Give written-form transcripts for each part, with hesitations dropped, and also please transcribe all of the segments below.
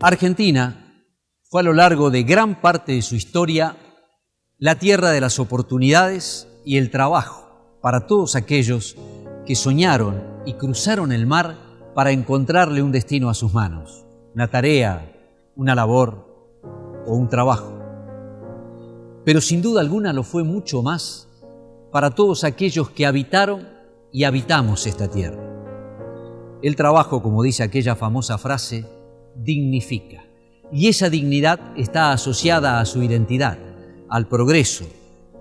Argentina fue a lo largo de gran parte de su historia la tierra de las oportunidades y el trabajo para todos aquellos que soñaron y cruzaron el mar para encontrarle un destino a sus manos, una tarea, una labor o un trabajo. Pero sin duda alguna lo fue mucho más para todos aquellos que habitaron y habitamos esta tierra. El trabajo, como dice aquella famosa frase, dignifica, y esa dignidad está asociada a su identidad, al progreso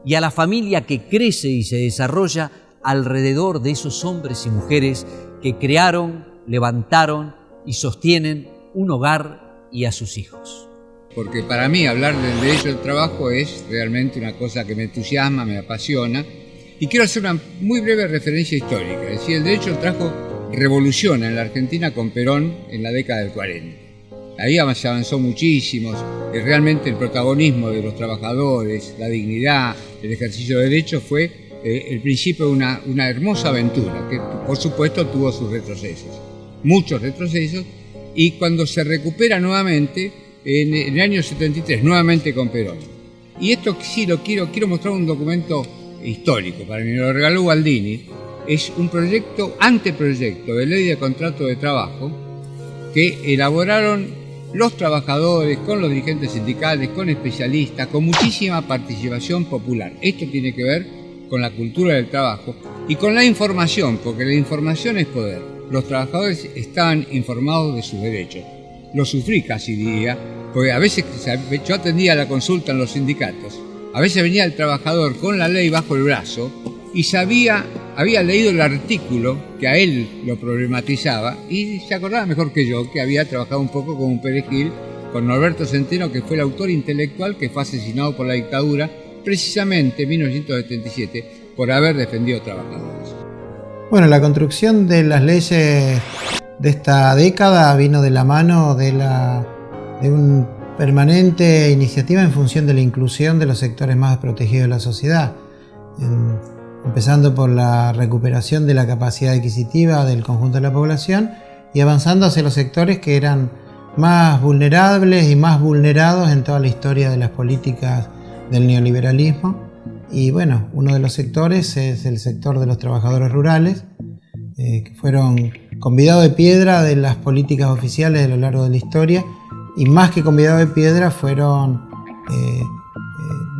y a la familia que crece y se desarrolla alrededor de esos hombres y mujeres que crearon, levantaron y sostienen un hogar y a sus hijos. Porque para mí hablar del derecho al trabajo es realmente una cosa que me entusiasma, me apasiona, y quiero hacer una muy breve referencia histórica. Es decir, el derecho al trabajo revoluciona en la Argentina con Perón en la década del 40. Ahí se avanzó muchísimo, realmente el protagonismo de los trabajadores, la dignidad, el ejercicio de derechos fue el principio de una hermosa aventura que por supuesto tuvo sus retrocesos, muchos retrocesos, y cuando se recupera nuevamente en el año 73, nuevamente con Perón. Y esto sí lo quiero mostrar un documento histórico, para mí me lo regaló Gualdini, es un anteproyecto de ley de contrato de trabajo que elaboraron los trabajadores, con los dirigentes sindicales, con especialistas, con muchísima participación popular. Esto tiene que ver con la cultura del trabajo y con la información, porque la información es poder. Los trabajadores estaban informados de sus derechos. Lo sufrí casi diría, porque a veces yo atendía la consulta en los sindicatos. A veces venía el trabajador con la ley bajo el brazo y había leído el artículo que a él lo problematizaba y se acordaba mejor que yo que había trabajado un poco con un perejil, con Norberto Centeno, que fue el autor intelectual que fue asesinado por la dictadura precisamente en 1977 por haber defendido trabajadores. Bueno, la construcción de las leyes de esta década vino de la mano de una permanente iniciativa en función de la inclusión de los sectores más desprotegidos de la sociedad. Empezando por la recuperación de la capacidad adquisitiva del conjunto de la población y avanzando hacia los sectores que eran más vulnerables y más vulnerados en toda la historia de las políticas del neoliberalismo. Y bueno, uno de los sectores es el sector de los trabajadores rurales, que fueron convidados de piedra de las políticas oficiales a lo largo de la historia, y más que convidados de piedra fueron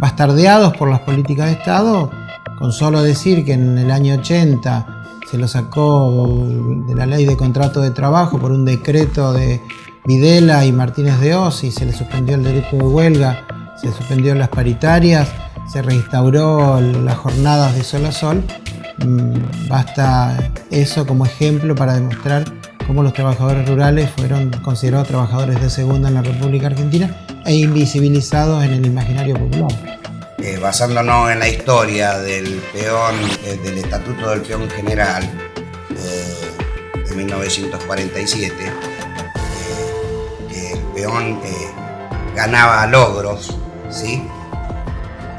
bastardeados por las políticas de Estado. Con solo decir que en el año 80 se lo sacó de la ley de contrato de trabajo por un decreto de Videla y Martínez de Oz y se le suspendió el derecho de huelga, se suspendió las paritarias, se reinstauró las jornadas de sol a sol. Basta eso como ejemplo para demostrar cómo los trabajadores rurales fueron considerados trabajadores de segunda en la República Argentina e invisibilizados en el imaginario popular. basándonos en la historia del peón, del Estatuto del Peón General de 1947, que el peón ganaba logros, ¿sí?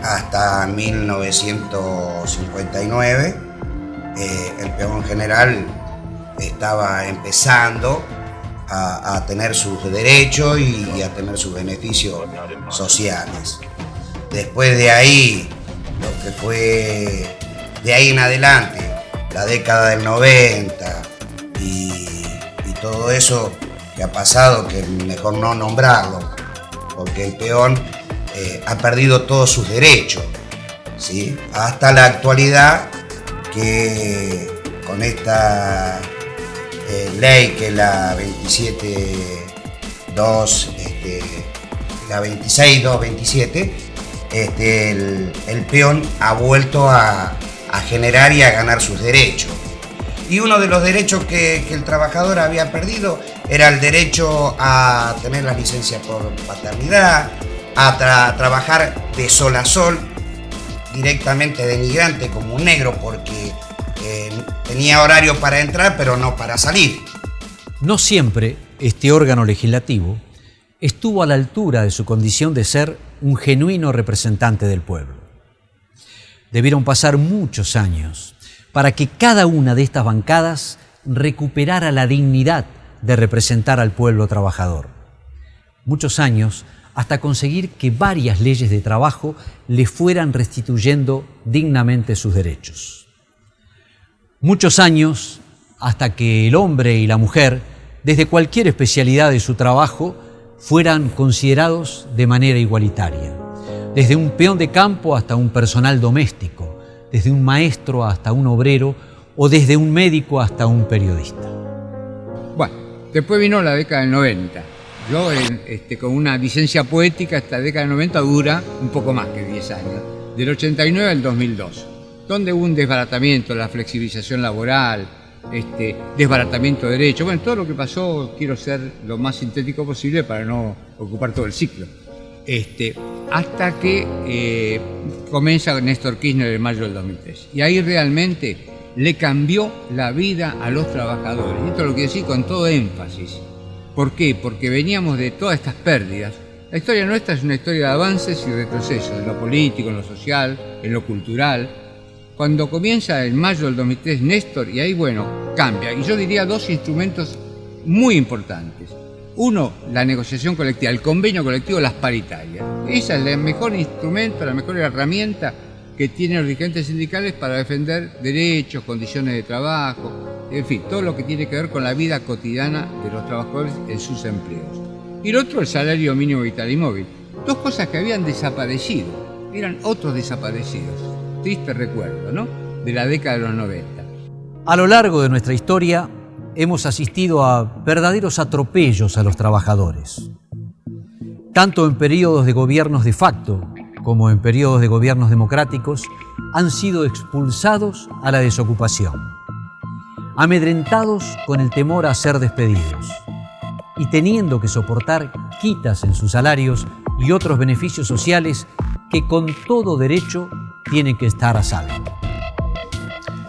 Hasta 1959, el peón general estaba empezando a tener sus derechos y a tener sus beneficios sociales. Después de ahí, lo que fue de ahí en adelante, la década del 90 y todo eso que ha pasado, que mejor no nombrarlo, porque el peón ha perdido todos sus derechos, ¿sí? Hasta la actualidad, que con esta ley, que es la 26.227, el peón ha vuelto a generar y a ganar sus derechos. Y uno de los derechos que el trabajador había perdido era el derecho a tener las licencias por paternidad, a trabajar de sol a sol, directamente denigrante como un negro, porque tenía horario para entrar pero no para salir. No siempre este órgano legislativo estuvo a la altura de su condición de ser un genuino representante del pueblo. Debieron pasar muchos años para que cada una de estas bancadas recuperara la dignidad de representar al pueblo trabajador. Muchos años hasta conseguir que varias leyes de trabajo le fueran restituyendo dignamente sus derechos. Muchos años hasta que el hombre y la mujer, desde cualquier especialidad de su trabajo, fueran considerados de manera igualitaria. Desde un peón de campo hasta un personal doméstico, desde un maestro hasta un obrero o desde un médico hasta un periodista. Bueno, después vino la década del 90. Yo, con una licencia poética, esta década del 90 dura un poco más que 10 años, del 89 al 2002, donde hubo un desbaratamiento, la flexibilización laboral, desbaratamiento de derechos. Bueno, todo lo que pasó, quiero ser lo más sintético posible para no ocupar todo el ciclo. Hasta que comienza Néstor Kirchner en mayo del 2003. Y ahí realmente le cambió la vida a los trabajadores. Y esto lo quiero decir con todo énfasis. ¿Por qué? Porque veníamos de todas estas pérdidas. La historia nuestra es una historia de avances y retrocesos, en lo político, en lo social, en lo cultural. Cuando comienza en mayo del 2003 Néstor, y ahí, bueno, cambia. Y yo diría dos instrumentos muy importantes. Uno, la negociación colectiva, el convenio colectivo, las paritarias. Esa es el mejor instrumento, la mejor herramienta que tienen los dirigentes sindicales para defender derechos, condiciones de trabajo, en fin, todo lo que tiene que ver con la vida cotidiana de los trabajadores en sus empleos. Y el otro, el salario mínimo vital y móvil. Dos cosas que habían desaparecido, eran otros desaparecidos. Triste recuerdo, ¿no?, de la década de los 90. A lo largo de nuestra historia hemos asistido a verdaderos atropellos a los trabajadores. Tanto en periodos de gobiernos de facto como en periodos de gobiernos democráticos, han sido expulsados a la desocupación, amedrentados con el temor a ser despedidos y teniendo que soportar quitas en sus salarios y otros beneficios sociales que con todo derecho tienen que estar a salvo.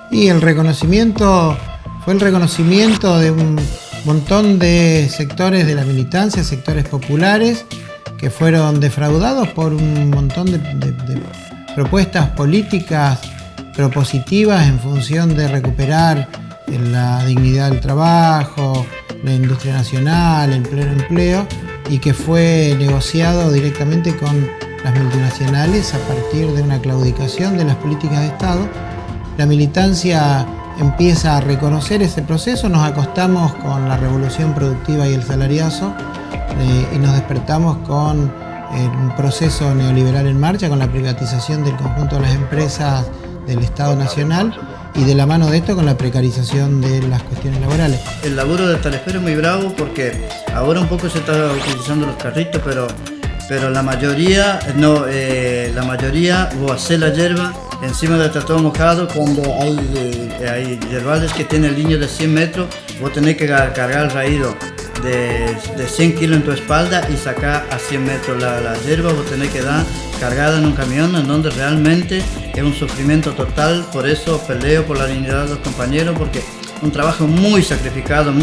Y el reconocimiento fue el reconocimiento de un montón de sectores de la militancia, sectores populares, que fueron defraudados por un montón de propuestas políticas propositivas en función de recuperar la dignidad del trabajo, la industria nacional, el pleno empleo, y que fue negociado directamente con las multinacionales a partir de una claudicación de las políticas de Estado. La militancia empieza a reconocer ese proceso, nos acostamos con la revolución productiva y el salariazo y nos despertamos con un proceso neoliberal en marcha, con la privatización del conjunto de las empresas del Estado Nacional y de la mano de esto con la precarización de las cuestiones laborales. El laburo del talefero es muy bravo porque ahora un poco se está utilizando los carritos, pero la mayoría no, la mayoría vos hacés la hierba encima del tratado mojado. Cuando hay yerbales que tienen línea de 100 metros, vos tenés que cargar el raído de 100 kilos en tu espalda y sacar a 100 metros la hierba, vos tenés que dar cargada en un camión, en donde realmente es un sufrimiento total. Por eso peleo por la dignidad de los compañeros, porque un trabajo muy sacrificado,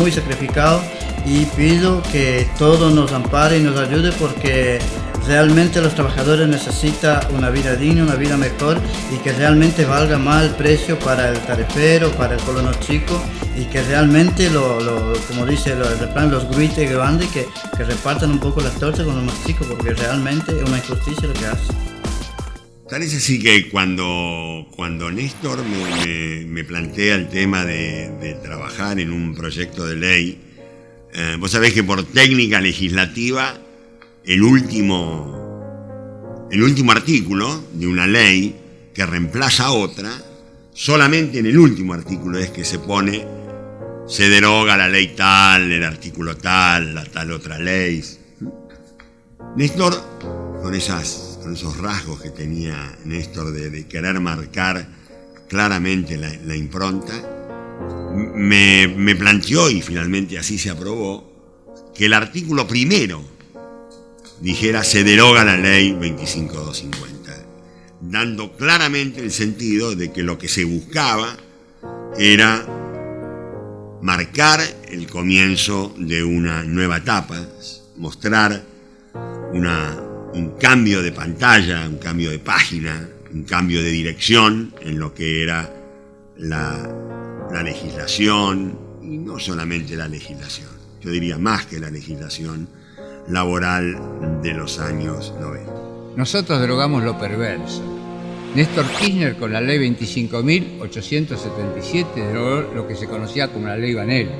y pido que todo nos ampare y nos ayude, porque realmente los trabajadores necesitan una vida digna, una vida mejor, y que realmente valga más el precio para el tarifero, para el colono chico, y que realmente, como dice el refrán, los gruites grandes que repartan un poco las tortas con los más chicos, porque realmente es una injusticia lo que hace. Tal es así que cuando Néstor me plantea el tema de trabajar en un proyecto de ley, vos sabés que por técnica legislativa el último artículo de una ley que reemplaza a otra, solamente en el último artículo es que se deroga la ley tal, el artículo tal, la tal otra ley. Néstor, con esos rasgos que tenía Néstor de querer marcar claramente la impronta, me planteó, y finalmente así se aprobó, que el artículo primero dijera: se deroga la ley 25250, dando claramente el sentido de que lo que se buscaba era marcar el comienzo de una nueva etapa, mostrar un cambio de pantalla, un cambio de página, un cambio de dirección en lo que era la legislación, y no solamente la legislación, yo diría más que la legislación laboral de los años 90. Nosotros derogamos lo perverso. Néstor Kirchner, con la ley 25.877, derogó lo que se conocía como la ley Vanelco.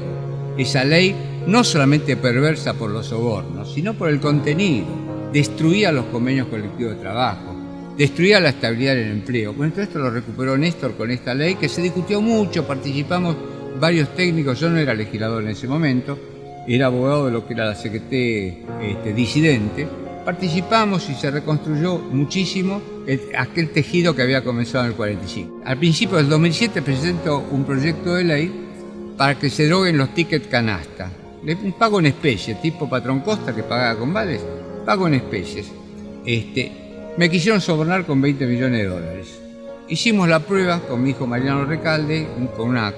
Esa ley, no solamente perversa por los sobornos, sino por el contenido, destruía los convenios colectivos de trabajo, destruía la estabilidad del empleo. Bueno, todo esto lo recuperó Néstor con esta ley, que se discutió mucho, participamos varios técnicos. Yo no era legislador en ese momento, era abogado de lo que era la CGT disidente. Participamos y se reconstruyó muchísimo aquel tejido que había comenzado en el 45. Al principio del 2007 presentó un proyecto de ley para que se deroguen los tickets canasta. Un pago en especie, tipo Patrón Costa, que pagaba con vales, pago en especies. Me quisieron sobornar con $20 millones. Hicimos la prueba con mi hijo Mariano Recalde, con una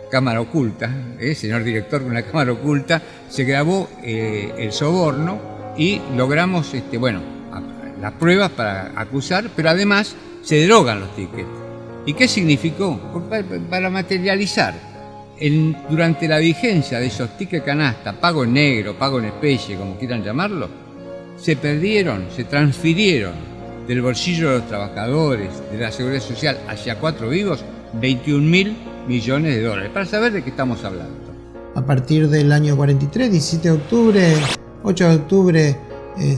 cámara oculta, señor director, con una cámara oculta, se grabó el soborno y logramos las pruebas para acusar, pero además se derogan los tickets. ¿Y qué significó? Para materializar. Durante la vigencia de esos tickets canasta, pago en negro, pago en especie, como quieran llamarlo, se transfirieron del bolsillo de los trabajadores, de la Seguridad Social, hacia Cuatro Vivos, $21.000 millones, para saber de qué estamos hablando. A partir del año 43, 17 de octubre, 8 de octubre,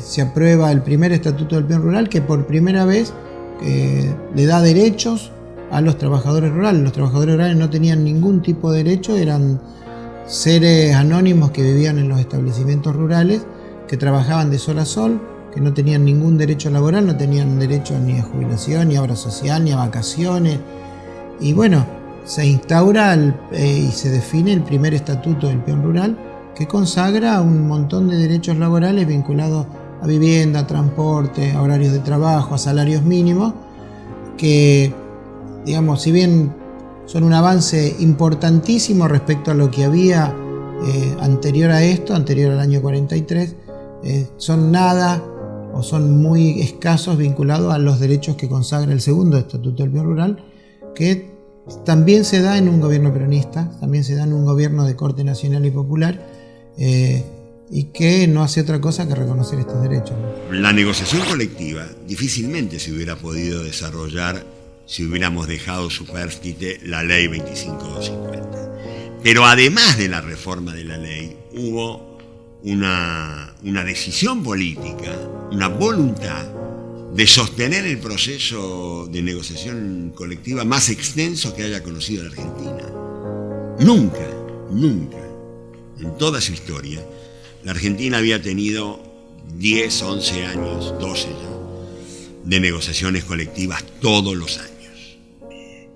se aprueba el primer Estatuto del Peón Rural, que por primera vez le da derechos a los trabajadores rurales. Los trabajadores rurales no tenían ningún tipo de derecho, eran seres anónimos que vivían en los establecimientos rurales, que trabajaban de sol a sol, que no tenían ningún derecho laboral, no tenían derecho ni a jubilación, ni a obra social, ni a vacaciones. Y bueno, se instaura y se define el primer Estatuto del Peón Rural, que consagra un montón de derechos laborales vinculados a vivienda, a transporte, a horarios de trabajo, a salarios mínimos, que, digamos, si bien son un avance importantísimo respecto a lo que había anterior a esto, anterior al año 43, son nada o son muy escasos vinculados a los derechos que consagra el segundo Estatuto del Peón Rural, que también se da en un gobierno peronista, también se da en un gobierno de corte nacional y popular, y que no hace otra cosa que reconocer estos derechos. La negociación colectiva difícilmente se hubiera podido desarrollar si hubiéramos dejado supérstite la ley 25250. Pero además de la reforma de la ley, hubo una decisión política, una voluntad de sostener el proceso de negociación colectiva más extenso que haya conocido la Argentina. Nunca, en toda su historia, la Argentina había tenido 10, 11 años, 12 ya, de negociaciones colectivas todos los años.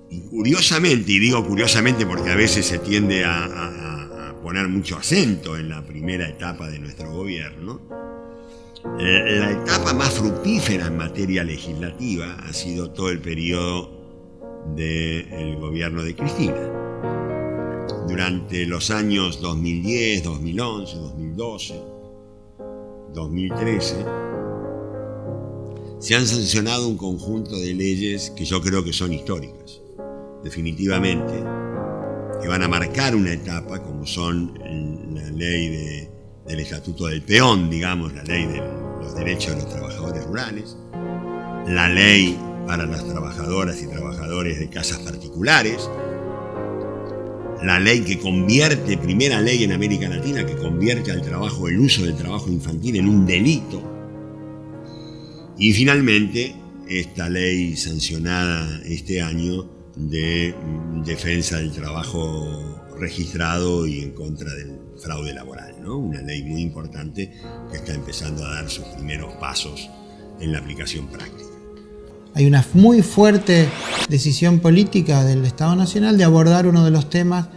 Y curiosamente, y digo curiosamente porque a veces se tiende a poner mucho acento en la primera etapa de nuestro gobierno, la etapa más fructífera en materia legislativa ha sido todo el periodo del gobierno de Cristina. Durante los años 2010, 2011, 2012, 2013, se han sancionado un conjunto de leyes que yo creo que son históricas, definitivamente, que van a marcar una etapa, como son la ley del Estatuto del Peón, digamos, la ley de los derechos de los trabajadores rurales, la ley para las trabajadoras y trabajadores de casas particulares, la ley que convierte, primera ley en América Latina, que convierte al trabajo, el uso del trabajo infantil en un delito, y finalmente esta ley sancionada este año de defensa del trabajo registrado y en contra del fraude laboral, ¿no? Una ley muy importante que está empezando a dar sus primeros pasos en la aplicación práctica. Hay una muy fuerte decisión política del Estado Nacional de abordar uno de los temas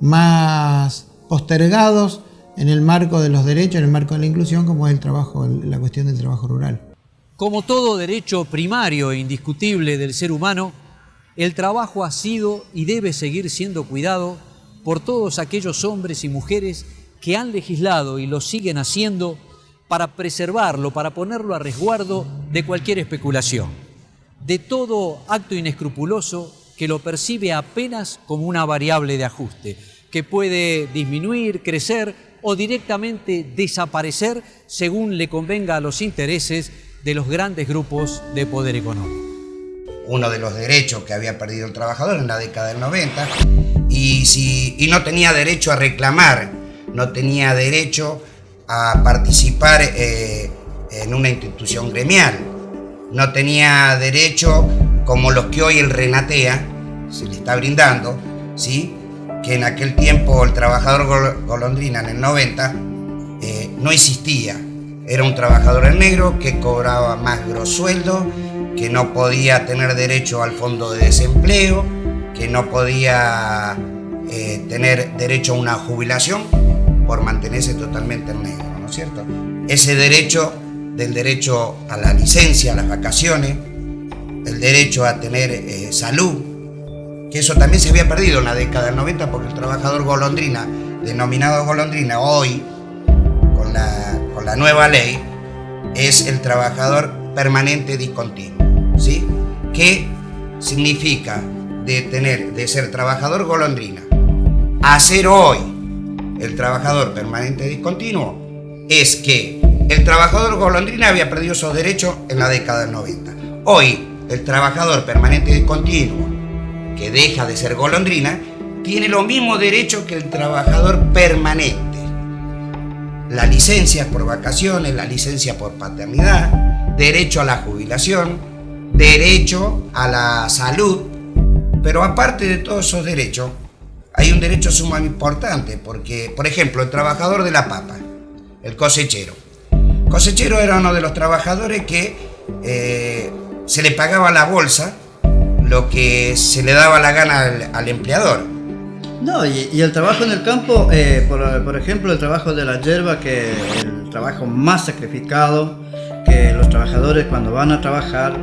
más postergados en el marco de los derechos, en el marco de la inclusión, como es el trabajo, la cuestión del trabajo rural. Como todo derecho primario e indiscutible del ser humano, el trabajo ha sido y debe seguir siendo cuidado por todos aquellos hombres y mujeres que han legislado y lo siguen haciendo para preservarlo, para ponerlo a resguardo de cualquier especulación, de todo acto inescrupuloso que lo percibe apenas como una variable de ajuste, que puede disminuir, crecer o directamente desaparecer según le convenga a los intereses de los grandes grupos de poder económico. Uno de los derechos que había perdido el trabajador en la década del 90 y no tenía derecho a reclamar, no tenía derecho a participar en una institución gremial, no tenía derecho como los que hoy el Renatea se le está brindando, ¿sí? Que en aquel tiempo el trabajador golondrina en el 90 no existía. Era un trabajador en negro que cobraba más grossueldo, que no podía tener derecho al fondo de desempleo, que no podía tener derecho a una jubilación por mantenerse totalmente en negro, ¿no es cierto? Ese derecho, del derecho a la licencia, a las vacaciones, el derecho a tener salud, que eso también se había perdido en la década del 90 porque el trabajador golondrina, denominado golondrina hoy, con la nueva ley, es el trabajador permanente discontinuo, ¿sí? ¿Qué significa de ser trabajador golondrina a ser hoy el trabajador permanente discontinuo? Es que el trabajador golondrina había perdido esos derechos en la década del 90. Hoy, el trabajador permanente discontinuo, que deja de ser golondrina, tiene los mismos derechos que el trabajador permanente. La licencia por vacaciones, la licencia por paternidad, derecho a la jubilación, derecho a la salud. Pero aparte de todos esos derechos, hay un derecho sumamente importante, porque, por ejemplo, el trabajador de la papa, el cosechero. El cosechero era uno de los trabajadores que se le pagaba a la bolsa lo que se le daba la gana al empleador. No, y el trabajo en el campo, por ejemplo, el trabajo de la yerba, que es el trabajo más sacrificado, que los trabajadores cuando van a trabajar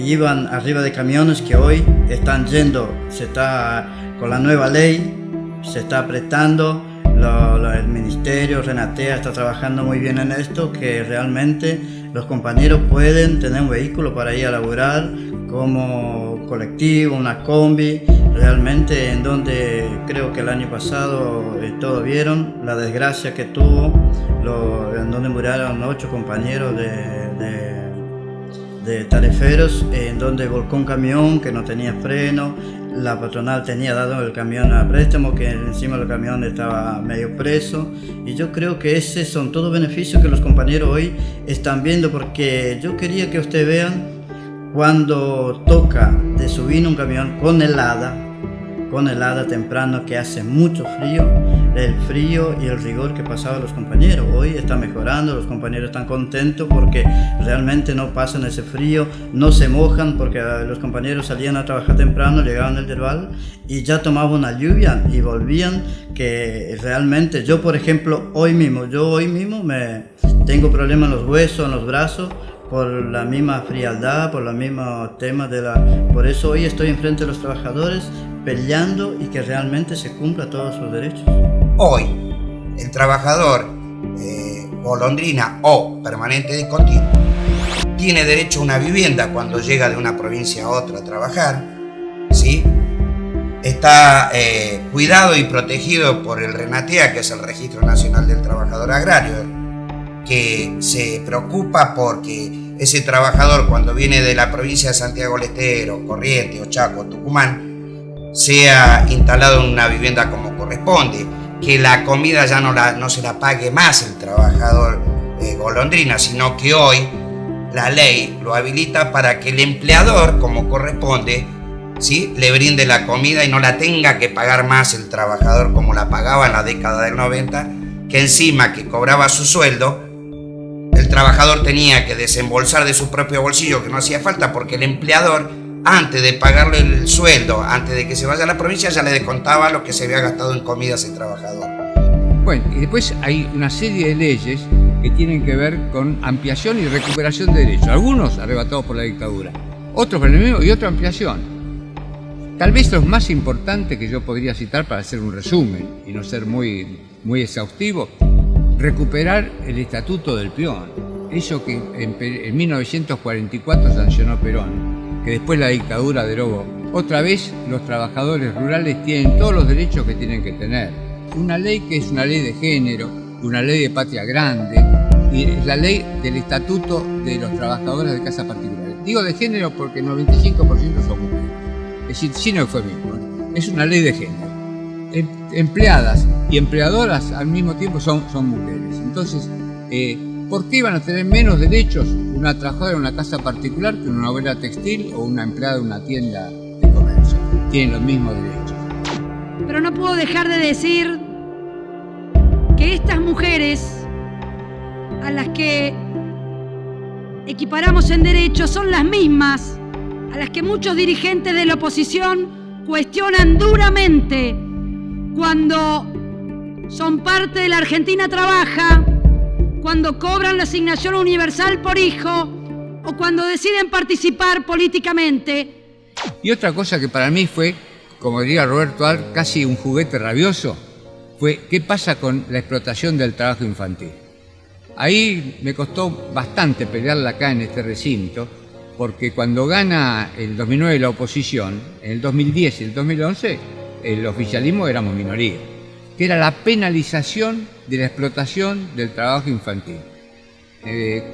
iban arriba de camiones que hoy están yendo, se está con la nueva ley, se está apretando, el ministerio, Renatea está trabajando muy bien en esto, que realmente los compañeros pueden tener un vehículo para ir a laburar como colectivo, una combi, realmente en donde creo que el año pasado todos vieron la desgracia que tuvo, en donde murieron 8 compañeros de tariferos, en donde volcó un camión que no tenía freno, la patronal tenía dado el camión a préstamo, que encima del camión estaba medio preso, y yo creo que esos son todos beneficios que los compañeros hoy están viendo, porque yo quería que ustedes vean cuando toca de subir un camión con helada temprano, que hace mucho frío, el frío y el rigor que pasaban los compañeros. Hoy está mejorando, los compañeros están contentos porque realmente no pasan ese frío, no se mojan porque los compañeros salían a trabajar temprano, llegaban del intervalo y ya tomaban una lluvia y volvían, que realmente yo, por ejemplo, hoy mismo tengo problemas en los huesos, en los brazos, por la misma frialdad, por los mismos temas Por eso hoy estoy enfrente de los trabajadores peleando y que realmente se cumpla todos sus derechos. Hoy, el trabajador golondrina o permanente discontinuo tiene derecho a una vivienda cuando llega de una provincia a otra a trabajar, ¿sí? Está cuidado y protegido por el RENATEA, que es el Registro Nacional del Trabajador Agrario, que se preocupa porque ese trabajador, cuando viene de la provincia de Santiago del Estero, Corrientes, o Chaco, Tucumán, sea instalado en una vivienda como corresponde, que la comida ya no se la pague más el trabajador golondrina, sino que hoy la ley lo habilita para que el empleador, como corresponde, ¿sí?, le brinde la comida y no la tenga que pagar más el trabajador como la pagaba en la década del 90, que encima que cobraba su sueldo, el trabajador tenía que desembolsar de su propio bolsillo, que no hacía falta, porque el empleador, antes de pagarle el sueldo, antes de que se vaya a la provincia, ya le descontaba lo que se había gastado en comida a ese trabajador. Bueno, y después hay una serie de leyes que tienen que ver con ampliación y recuperación de derechos. Algunos arrebatados por la dictadura, otros por el mismo y otra ampliación. Tal vez los más importantes que yo podría citar para hacer un resumen y no ser muy exhaustivo: recuperar el estatuto del peón, eso que en 1944 sancionó Perón, que después la dictadura derogó. Otra vez los trabajadores rurales tienen todos los derechos que tienen que tener. Una ley que es una ley de género, una ley de patria grande, y es la ley del estatuto de los trabajadores de casa particulares. Digo de género porque el 95% son mujeres, es decir, sin eufemismo, es una ley de género. Empleadas y empleadoras al mismo tiempo son mujeres. Entonces, ¿por qué iban a tener menos derechos una trabajadora en una casa particular que una obrera textil o una empleada de una tienda de comercio? Tienen los mismos derechos. Pero no puedo dejar de decir que estas mujeres a las que equiparamos en derechos son las mismas a las que muchos dirigentes de la oposición cuestionan duramente cuando son parte de la Argentina Trabaja, cuando cobran la asignación universal por hijo o cuando deciden participar políticamente. Y otra cosa que para mí fue, como diría Roberto Ar, casi un juguete rabioso, fue qué pasa con la explotación del trabajo infantil. Ahí me costó bastante pelearla acá en este recinto, porque cuando gana el 2009 la oposición, en el 2010 y el 2011, el oficialismo éramos minoría, que era la penalización de la explotación del trabajo infantil.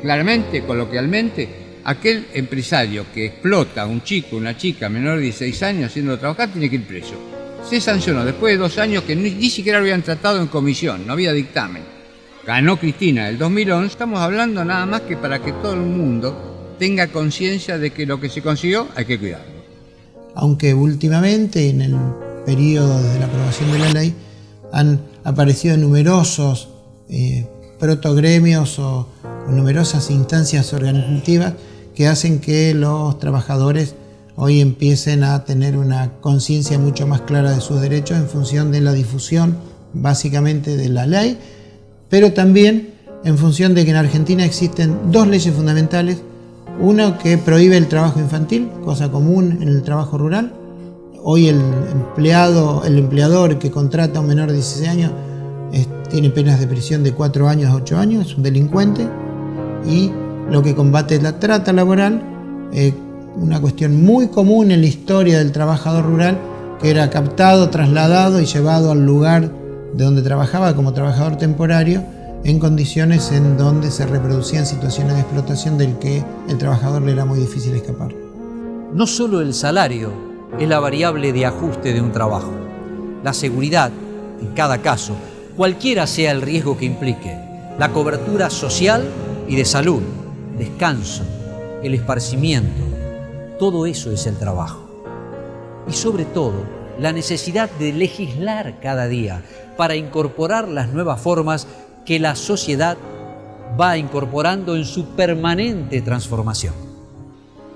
Claramente, coloquialmente, aquel empresario que explota a un chico, una chica menor de 16 años haciéndolo trabajar, tiene que ir preso. Se sancionó después de 2 años que ni siquiera lo habían tratado en comisión, no había dictamen. Ganó Cristina el 2011. Estamos hablando nada más que para que todo el mundo tenga conciencia de que lo que se consiguió hay que cuidarlo. Aunque últimamente, en el periodo desde la aprobación de la ley, han aparecido numerosos protogremios o numerosas instancias organizativas que hacen que los trabajadores hoy empiecen a tener una conciencia mucho más clara de sus derechos en función de la difusión básicamente de la ley, pero también en función de que en Argentina existen 2 leyes fundamentales: una que prohíbe el trabajo infantil, cosa común en el trabajo rural. Hoy el empleador que contrata a un menor de 16 años tiene penas de prisión de 4 años a 8 años, es un delincuente. Y lo que combate es la trata laboral, una cuestión muy común en la historia del trabajador rural, que era captado, trasladado y llevado al lugar de donde trabajaba como trabajador temporario, en condiciones en donde se reproducían situaciones de explotación del que el trabajador le era muy difícil escapar. No solo el salario es la variable de ajuste de un trabajo. La seguridad, en cada caso, cualquiera sea el riesgo que implique, la cobertura social y de salud, descanso, el esparcimiento, todo eso es el trabajo. Y sobre todo, la necesidad de legislar cada día para incorporar las nuevas formas que la sociedad va incorporando en su permanente transformación.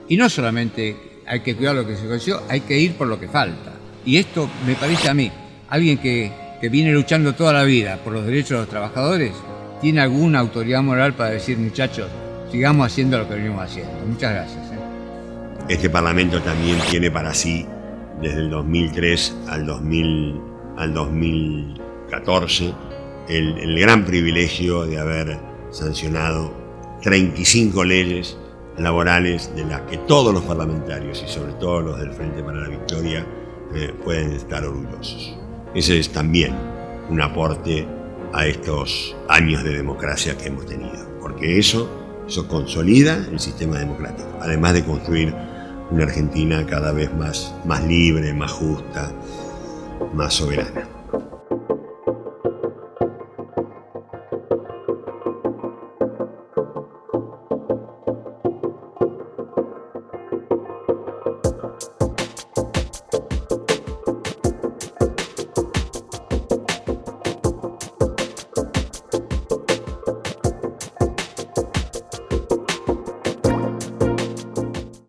Y no solamente hay que cuidar lo que se conoció, hay que ir por lo que falta. Y esto me parece a mí, alguien que viene luchando toda la vida por los derechos de los trabajadores, tiene alguna autoridad moral para decir, muchachos, sigamos haciendo lo que venimos haciendo. Muchas gracias. Este Parlamento también tiene para sí, desde el 2003 al 2014, el gran privilegio de haber sancionado 35 leyes laborales de las que todos los parlamentarios y sobre todo los del Frente para la Victoria pueden estar orgullosos. Ese es también un aporte a estos años de democracia que hemos tenido, porque eso consolida el sistema democrático, además de construir una Argentina cada vez más libre, más justa, más soberana.